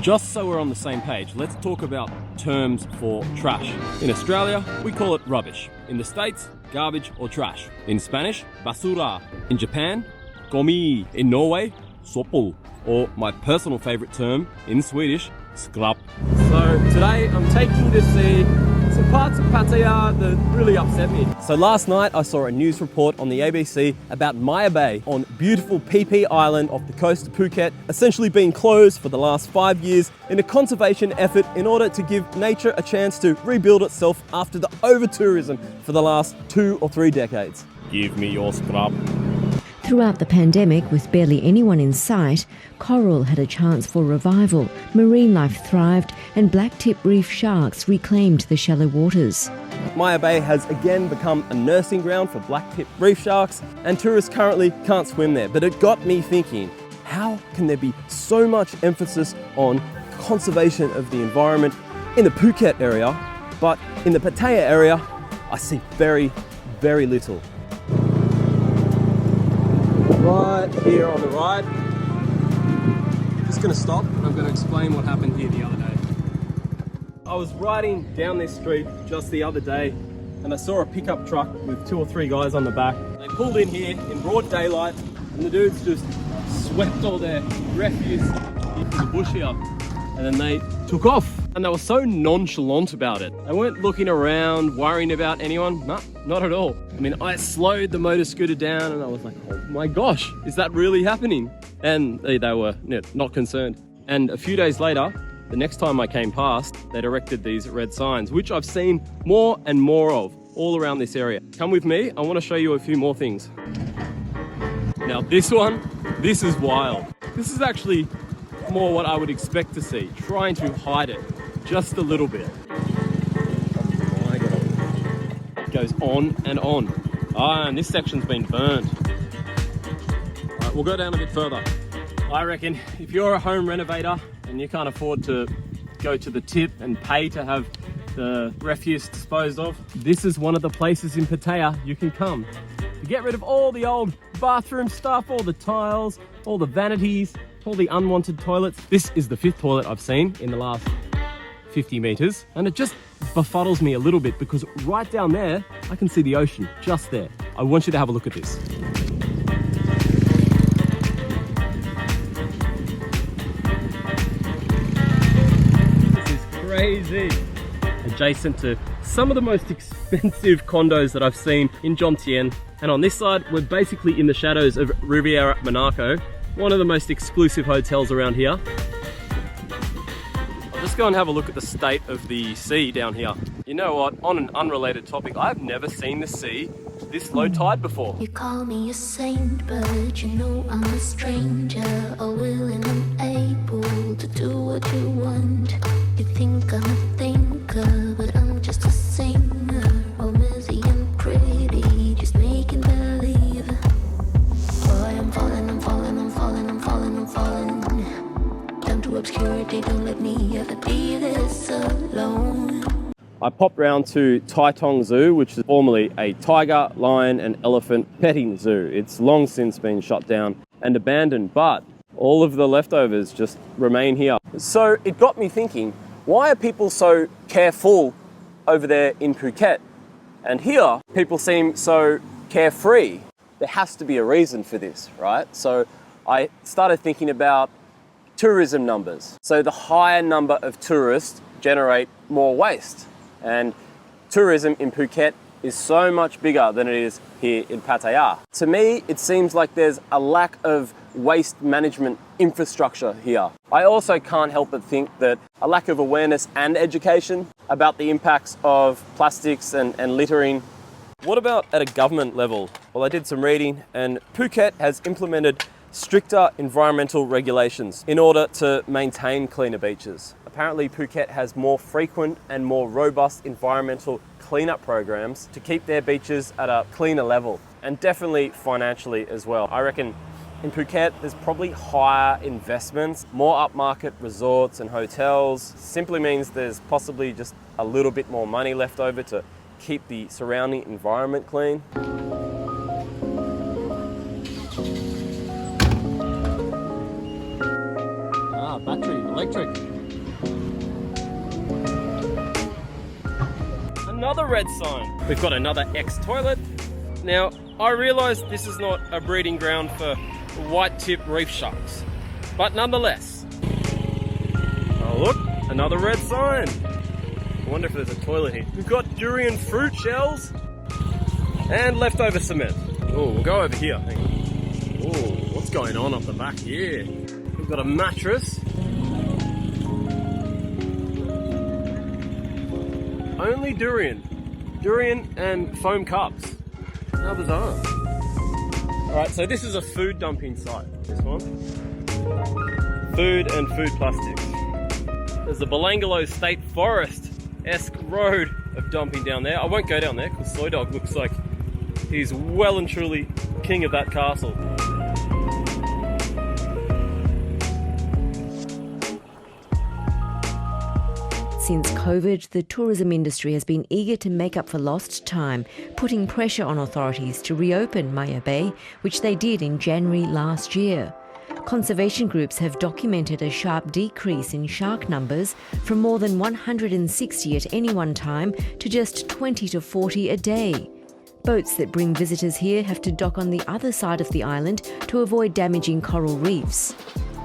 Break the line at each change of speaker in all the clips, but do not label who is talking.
Just so we're on the same page, let's talk about terms for trash. In Australia, we call it rubbish. In the States, garbage or trash. In Spanish, basura. In Japan, gomi. In Norway, soppo. Or my personal favorite term in Swedish, skräp. So today I'm taking you to see some parts of Pattaya that really upset me. So last night I saw a news report on the ABC about Maya Bay on beautiful Phi Phi Island off the coast of Phuket, essentially being closed for the last 5 years in a conservation effort in order to give nature a chance to rebuild itself after the over-tourism for the last 2 or 3 decades. Give me your skräp.
Throughout the pandemic, with barely anyone in sight, coral had a chance for revival, marine life thrived, and black tip reef sharks reclaimed the shallow waters.
Maya Bay has again become a nursing ground for black tip reef sharks, and tourists currently can't swim there. But it got me thinking, how can there be so much emphasis on conservation of the environment in the Phuket area, but in the Pattaya area, I see very, very little. Right here on the right. Just gonna stop and I'm gonna explain what happened here the other day. I was riding down this street just the other day and I saw a pickup truck with 2 or 3 guys on the back. They pulled in here in broad daylight and the dudes just swept all their refuse into the bush here and then they took off. And they were so nonchalant about it. They weren't looking around, worrying about anyone. No, not at all. I mean, I slowed the motor scooter down and I was like, oh my gosh, is that really happening? And they were not concerned. And a few days later, the next time I came past, they'd erected these red signs, which I've seen more and more of all around this area. Come with me, I want to show you a few more things. Now this is wild. This is actually more what I would expect to see, trying to hide it just a little bit. Oh my God. It goes on and on. Ah, and this section's been burned. All right, we'll go down a bit further. I reckon if you're a home renovator and you can't afford to go to the tip and pay to have the refuse disposed of, this is one of the places in Pattaya you can come to get rid of all the old bathroom stuff, all the tiles, all the vanities, all the unwanted toilets. This is the 5th toilet I've seen in the last 50 meters, and it just befuddles me a little bit because right down there, I can see the ocean just there. I want you to have a look at this. This is crazy. Adjacent to some of the most expensive condos that I've seen in Jomtien. And on this side, we're basically in the shadows of Riviera Monaco, one of the most exclusive hotels around here. I'll just go and have a look at the state of the sea down here. You know what, on an unrelated topic, I've never seen the sea this low tide before.
You call me a saint, but you know I'm a stranger, all willing and able to do what you want. You think I'm a thinker, but I'm just a singer, all messy and pretty, just making believe. Boy, I'm falling, I'm falling, I'm falling, I'm falling, I'm falling down to obscurity. Don't let me ever be this alone.
I popped round to Tai Tong Zoo, which is formerly a tiger, lion and elephant petting zoo. It's long since been shut down and abandoned, but all of the leftovers just remain here. So it got me thinking, why are people so careful over there in Phuket? And here, people seem so carefree. There has to be a reason for this, right? So I started thinking about tourism numbers. So the higher number of tourists generate more waste. And tourism in Phuket is so much bigger than it is here in Pattaya. To me, it seems like there's a lack of waste management infrastructure here. I also can't help but think that a lack of awareness and education about the impacts of plastics and littering. What about at a government level? Well, I did some reading and Phuket has implemented stricter environmental regulations in order to maintain cleaner beaches. Apparently Phuket has more frequent and more robust environmental cleanup programs to keep their beaches at a cleaner level, and definitely financially as well. I reckon in Phuket there's probably higher investments, more upmarket resorts and hotels. Simply means there's possibly just a little bit more money left over to keep the surrounding environment clean. Battery, electric. another red sign. We've got another ex-toilet. Now, I realise this is not a breeding ground for white tip reef sharks, but nonetheless. Oh look, another red sign. I wonder if there's a toilet here. We've got durian fruit shells and leftover cement. Oh, we'll go over here. Hang on. Oh, what's going on up the back here? We've got a mattress. Only durian. Durian and foam cups. How bizarre. Alright, so this is a food dumping site, this one. Food and food plastics. There's the Belangolo State Forest-esque road of dumping down there. I won't go down there because Soy Dog looks like he's well and truly king of that castle.
Since COVID, the tourism industry has been eager to make up for lost time, putting pressure on authorities to reopen Maya Bay, which they did in January last year. Conservation groups have documented a sharp decrease in shark numbers from more than 160 at any one time to just 20 to 40 a day. Boats that bring visitors here have to dock on the other side of the island to avoid damaging coral reefs.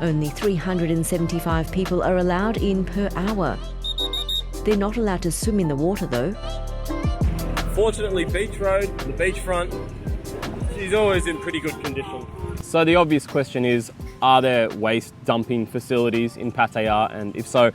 Only 375 people are allowed in per hour. They're not allowed to swim in the water though.
Fortunately, Beach Road, the beachfront, she's always in pretty good condition. So the obvious question is, are there waste dumping facilities in Pattaya, and if so,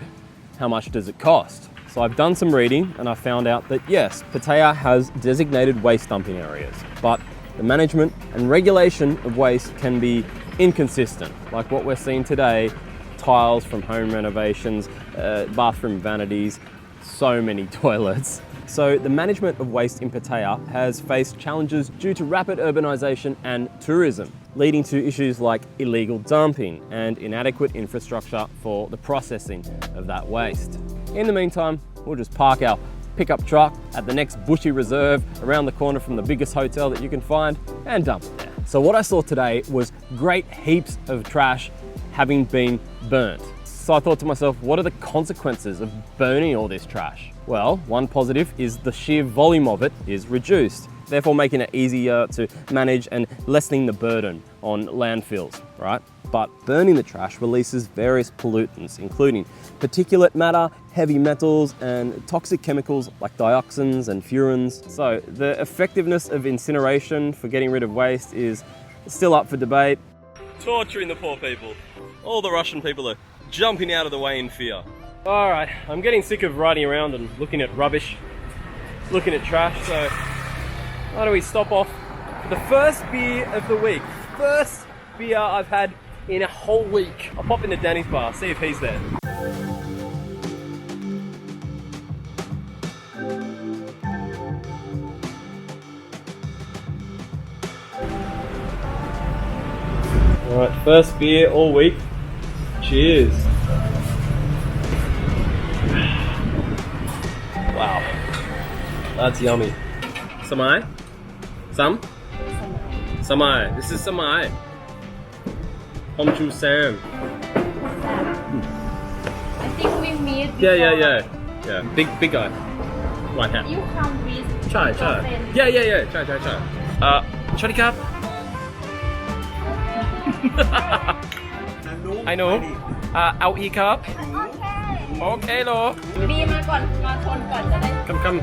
how much does it cost? So I've done some reading and I found out that yes, Pattaya has designated waste dumping areas, but the management and regulation of waste can be inconsistent, like what we're seeing today, tiles from home renovations, bathroom vanities, so many toilets. So the management of waste in Pattaya has faced challenges due to rapid urbanisation and tourism, leading to issues like illegal dumping and inadequate infrastructure for the processing of that waste. In the meantime, we'll just park our pickup truck at the next bushy reserve around the corner from the biggest hotel that you can find and dump it there. So what I saw today was great heaps of trash having been burnt. So I thought to myself, what are the consequences of burning all this trash? Well, one positive is the sheer volume of it is reduced, therefore making it easier to manage and lessening the burden on landfills, right? But burning the trash releases various pollutants, including particulate matter, heavy metals, and toxic chemicals like dioxins and furans. So the effectiveness of incineration for getting rid of waste is still up for debate. Torturing the poor people. All the Russian people are jumping out of the way in fear. All right, I'm getting sick of riding around and looking at rubbish, looking at trash, so why don't we stop off for the first beer of the week. First beer I've had in a whole week. I'll pop into Danny's bar, see if he's there. All right, first beer all week. Cheers. Wow, that's yummy. Samai? Some? Samai. This is Samai. Homchu Sam.
I think we meet before.
Yeah. Big guy. White hat.
You come with
Chai.
your friend.
Yeah. Chai. Chai cup. I know. Out e cup. Okay, lo.
บีมาก่อน มาชนก่อนจะได้
Come.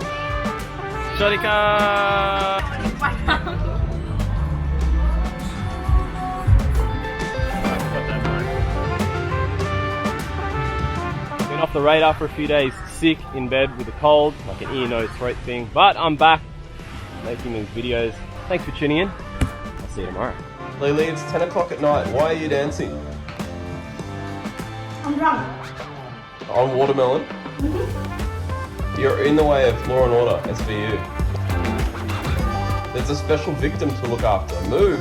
Sharika. Been off the radar for a few days, sick in bed with a cold, like an ear, nose, throat thing. But I'm back making these videos. Thanks for tuning in. I'll see you tomorrow. Lily, it's 10 o'clock at night. Why are you dancing?
I'm drunk.
On watermelon? You're in the way of law and order, SVU. There's a special victim to look after. Move!